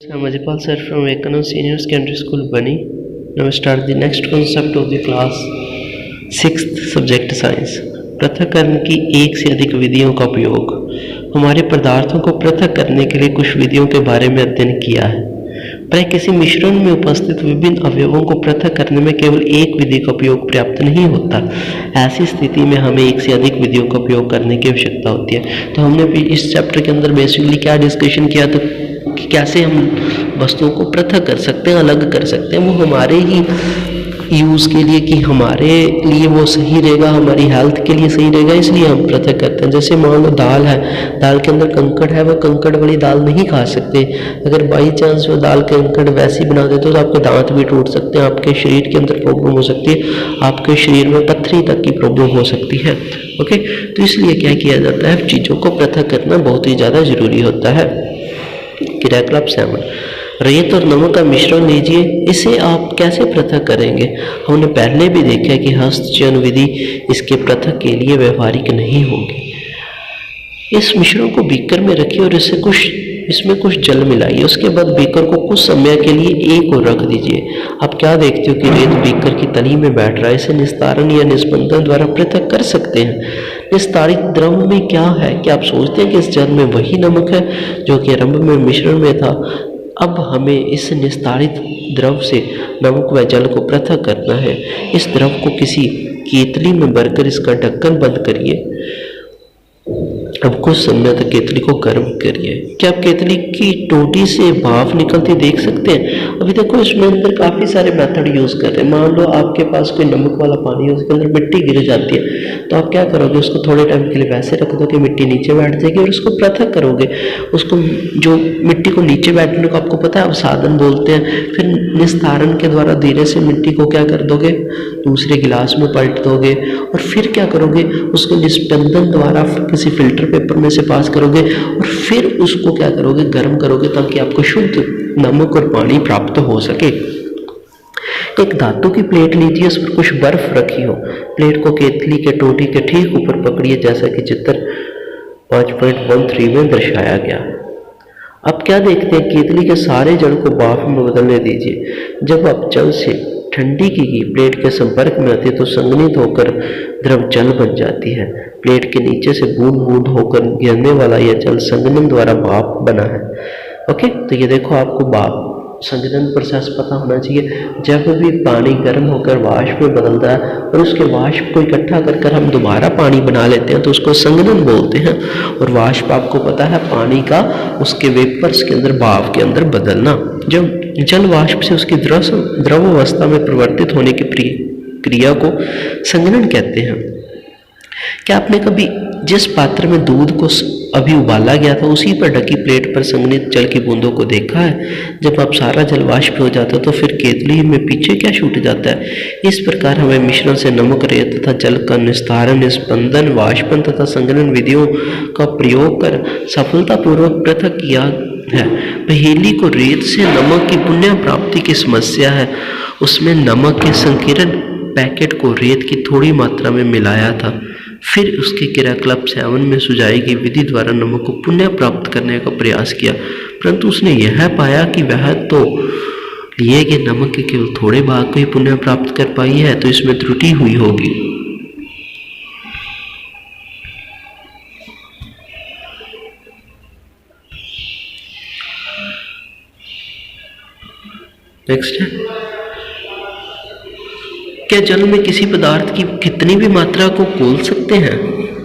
I'm Ajipal sir from Ekana Senior Secondary School, Bani. Now we start the next concept of the class 6th subject science. पृथक्करण की एक से अधिक विधियों का उपयोग। हमारे पदार्थों को पृथक करने के लिए कुछ विधियों के बारे में अध्ययन किया है। प्राय किसी मिश्रण में उपस्थित विभिन्न अवयवों को पृथक करने में केवल एक विधि का उपयोग पर्याप्त नहीं होता। ऐसी स्थिति में हमें एक से अधिक विधियों का उपयोग करने की आवश्यकता होती है। तो हमने भी इस चैप्टर के अंदर बेसिकली क्या डिस्कशन किया था कि कैसे हम वस्तुओं को पृथक कर सकते हैं, अलग कर सकते हैं, वो हमारे ही यूज़ के लिए कि हमारे लिए वो सही रहेगा, हमारी हेल्थ के लिए सही रहेगा, इसलिए हम पृथक करते हैं। जैसे मान लो दाल है, दाल के अंदर कंकड़ है, वह कंकड़ वाली दाल नहीं खा सकते। अगर बाई चांस वो दाल के कंकड़ वैसी बना देते तो आपके दांत भी टूट सकते हैं, आपके शरीर के अंदर प्रॉब्लम हो सकती है, आपके शरीर में पथरी तक की प्रॉब्लम हो सकती है। ओके, तो इसलिए क्या किया जाता है, चीज़ों को पृथक करना बहुत ही ज़्यादा ज़रूरी होता है। क्रियाकलाप 7, रेत और नमक का मिश्रण लीजिए, इसे आप कैसे पृथक करेंगे। हमने पहले भी देखा है कि हस्तचयन विधि इसके पृथक के लिए व्यवहारिक नहीं होगी। इस मिश्रण को बीकर में रखिए और इसमें कुछ जल मिलाइए। उसके बाद बीकर को कुछ समय के लिए एक और रख दीजिए। आप क्या देखते हो कि रेत बीकर की तली में बैठ रहा है, इसे निस्तारण या निस्पंदन द्वारा पृथक कर सकते हैं। निस्तारित द्रव में क्या है कि आप सोचते हैं कि इस जल में वही नमक है जो कि आरंभ में मिश्रण में था। अब हमें इस निस्तारित द्रव से नमक व जल को पृथक करना है। इस द्रव को किसी केतली में भरकर इसका ढक्कन बंद करिए। अब कुछ समय तक केतली को गर्म करिए। क्या आप केतली की टोटी से भाप निकलती देख सकते हैं। अभी देखो इसमें अंदर काफ़ी सारे मेथड यूज़ कर रहे हैं। मान लो आपके पास कोई नमक वाला पानी है, उसके अंदर मिट्टी गिर जाती है, तो आप क्या करोगे, उसको थोड़े टाइम के लिए वैसे रख दो कि मिट्टी नीचे बैठ जाएगी और उसको पृथक करोगे। उसको जो मिट्टी को नीचे बैठने को आपको पता है अवसादन बोलते हैं। फिर निस्तारण के द्वारा धीरे से मिट्टी को क्या कर दोगे, दूसरे गिलास में पलट दोगे और फिर क्या करोगे, उसको निस्पंदन द्वारा किसी फिल्टर पेपर में से पास करोगे और फिर उसको क्या करोगे, गर्म करोगे ताकि आपको शुद्ध नमक और पानी प्राप्त हो सके। एक धातु की प्लेट लीजिए, उस पर कुछ बर्फ रखी हो। प्लेट को केतली के टोटी के ठीक ऊपर पकड़िए, जैसा कि चित्र 5.13 में दर्शाया गया। अब क्या देखते हैं, केतली के सारे जल को भाप में बदलने दीजिए। जब आप जल से ठंडी की प्लेट के संपर्क में आती है तो संघनित होकर द्रव जल बन जाती है। प्लेट के नीचे से बूंद बूंद होकर गिरने वाला यह जल संघनन द्वारा भाप बना है। ओके, तो ये देखो आपको भाप संघनन प्रोसेस पता होना चाहिए। जब भी पानी गर्म होकर वाष्प में बदलता है और उसके वाष्प को इकट्ठा कर हम दोबारा पानी बना लेते हैं तो उसको संघनन बोलते हैं। और वाष्प आपको पता है पानी का उसके वेपर्स के अंदर, भाप के अंदर बदलना। जब जल वाष्प से उसकी द्रव अवस्था में परिवर्तित होने की क्रिया को संघनन कहते हैं। क्या आपने कभी जिस पात्र में दूध को अभी उबाला गया था उसी पर ढकी प्लेट पर संघनित जल की बूंदों को देखा है। जब आप सारा जल वाष्प हो जाता है तो फिर केतली में पीछे क्या छूट जाता है। इस प्रकार हमें मिश्रण से नमक, रेत तथा जल का निस्तारण, निस्पंदन, वाष्पन तथा संघनन विधियों का प्रयोग कर सफलतापूर्वक पृथक किया है। पहेली को रेत से नमक की पुण्य प्राप्ति की समस्या है। उसमें नमक के संकीर्ण पैकेट को रेत की थोड़ी मात्रा में मिलाया था। फिर उसके क्रियाकलाप 7 में सुझाई गई विधि द्वारा नमक को पुण्य प्राप्त करने का प्रयास किया, परंतु उसने यह पाया कि वह तो लिए गए नमक के केवल थोड़े भाग को ही पुण्य प्राप्त कर पाई है, तो इसमें त्रुटि हुई होगी। नेक्स्ट है, क्या जल में किसी पदार्थ की कितनी भी मात्रा को घोल सकते हैं।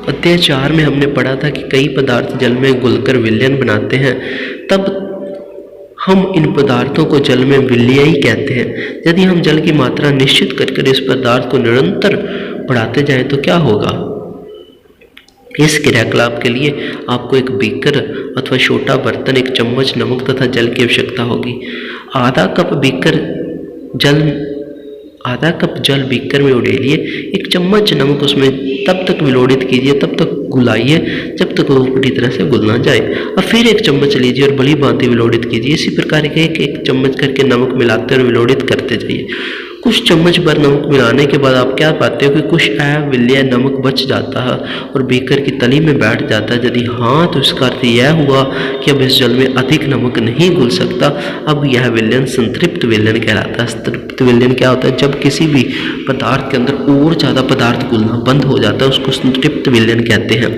अध्याय 4 में हमने पढ़ा था कि कई पदार्थ जल में घुलकर विलयन बनाते हैं, तब हम इन पदार्थों को जल में विलय ही कहते हैं। यदि हम जल की मात्रा निश्चित कर इस पदार्थ को निरंतर बढ़ाते जाएं तो क्या होगा। इस क्रियाकलाप के लिए आपको एक बीकर अथवा छोटा बर्तन, एक चम्मच नमक तथा जल की आवश्यकता होगी। आधा कप जल बीकर में उड़ेलिए। एक चम्मच नमक उसमें तब तक विलोड़ित कीजिए, तब तक घुलाइए जब तक वो पूरी तरह से घुल ना जाए। अब फिर एक चम्मच लीजिए और भली भांति विलोड़ित कीजिए। इसी प्रकार के एक चम्मच करके नमक मिलाते और विलोड़ित करते जाइए। कुछ चम्मच भर नमक मिलाने के बाद आप क्या पाते हो कि कुछ अविलेय नमक बच जाता है और बीकर की तली में बैठ जाता है। यदि हाँ, तो इसका अर्थ यह हुआ कि अब इस जल में अधिक नमक नहीं घुल सकता। अब यह विलयन संतृप्त विलयन कहलाता है। संतृप्त विलयन क्या होता है? जब किसी भी पदार्थ के अंदर और ज़्यादा पदार्थ घुलना बंद हो जाता है, उसको संतृप्त विलयन कहते हैं।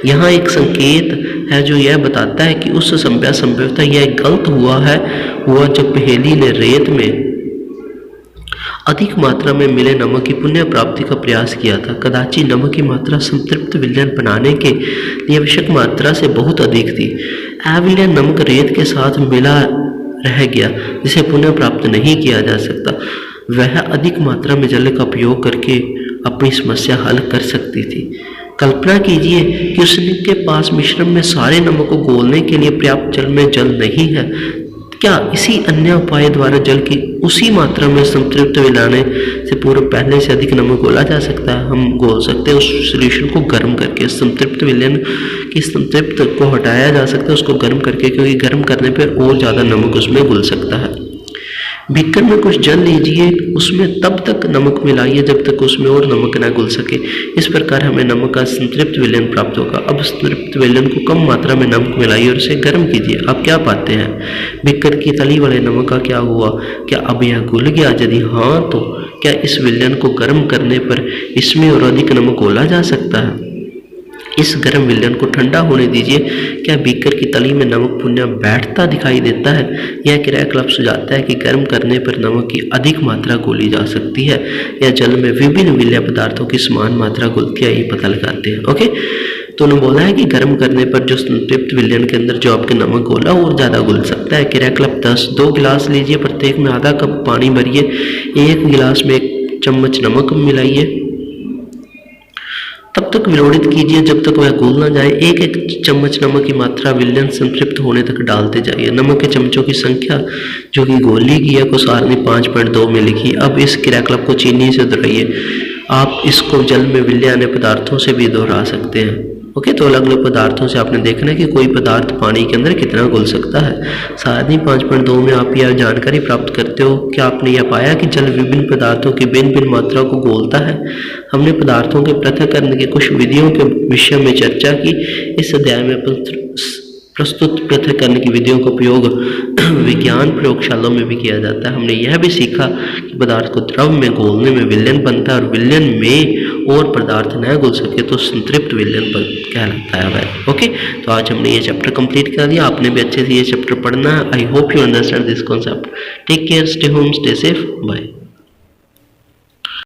यहाँ एक संकेत है जो यह बताता है कि उस समय संभवतः यह गलत हुआ जब पहेली ने रेत में अधिक मात्रा में मिले नमक की पुण्य प्राप्ति का प्रयास किया था। कदाचित नमक की मात्रा संतृप्त विलयन बनाने के लिए आवश्यक मात्रा से बहुत अधिक थी। अविलेय नमक रेत के साथ मिला रह गया, जिसे पुनः प्राप्त नहीं किया जा सकता। वह अधिक मात्रा में जल का उपयोग करके अपनी समस्या हल कर सकती थी। कल्पना कीजिए कि उसके पास मिश्रण में सारे नमक को घोलने के लिए पर्याप्त जल में जल नहीं है। क्या इसी अन्य उपाय द्वारा जल की उसी मात्रा में संतृप्त मिलाने से पूर्व पहले से अधिक नमक घोला जा सकता है? हम घोल सकते हैं उस सॉल्यूशन को गर्म करके। संतृप्त विलयन की संतृप्त को हटाया जा सकता है उसको गर्म करके, क्योंकि गर्म करने पर और ज़्यादा नमक उसमें घुल सकता है। बीकर में कुछ जल लीजिए, उसमें तब तक नमक मिलाइए जब तक उसमें और नमक न घुल सके। इस प्रकार हमें नमक का संतृप्त विलयन प्राप्त होगा। अब संतृप्त विलयन को कम मात्रा में नमक मिलाइए और इसे गर्म कीजिए। आप क्या पाते हैं? बीकर की तली वाले नमक का क्या हुआ? क्या अब यह घुल गया? यदि हाँ, तो क्या इस विलयन को गर्म करने पर इसमें और अधिक नमक घोला जा सकता है? इस गर्म विलयन को ठंडा होने दीजिए। क्या बीकर की तली में नमक पुनः बैठता दिखाई देता है? यह क्रियाकलाप सुझाता है कि गर्म करने पर नमक की अधिक मात्रा घोली जा सकती है या जल में विभिन्न विलय पदार्थों की समान मात्रा घुलती है, ये पता लगाते हैं। ओके, तो उन्होंने बोला है कि गर्म करने पर जो संतृप्त विलयन के अंदर जो आपके नमक घोला और ज़्यादा घुल सकता है। क्रियाकलाप 10, 2 गिलास लीजिए, प्रत्येक में आधा कप पानी भरिए, 1 गिलास में 1 चम्मच नमक मिलाइए, तब तक विलोड़ित कीजिए जब तक वह घुल ना जाए। 1-1 चम्मच नमक की मात्रा विलयन संतृप्त होने तक डालते जाइए। नमक के चम्मचों की संख्या जो कि घोली गई है को सारणी 5.2 में लिखिए। अब इस क्रियाकलाप को चीनी से दोहराइए। आप इसको जल में विलय आने पदार्थों से भी दोहरा सकते हैं। ओके, तो अलग अलग पदार्थों से आपने देखना है कि कोई पदार्थ पानी के अंदर कितना घुल सकता है। सारणी 5.2 में आप यह जानकारी प्राप्त करते हो कि आपने यह पाया कि जल विभिन्न पदार्थों की भिन्न भिन्न मात्रा को घोलता है। हमने पदार्थों के पृथक्करण की कुछ विधियों के विषय में चर्चा की। इस अध्याय में प्रस्तुत पृथक्करण की विधियों का उपयोग विज्ञान प्रयोगशालाओं में भी किया जाता है। हमने यह भी सीखा कि पदार्थ को द्रव में घोलने में विलयन बनता है और विलयन में और पदार्थ न घुल सके तो संतृप्त विलयन कहलाता है वह। ओके, तो आज हमने ये चैप्टर कंप्लीट कर दिया। आपने भी अच्छे से ये चैप्टर पढ़ना है। I hope you understand this concept. Take care, stay home, stay safe, bye.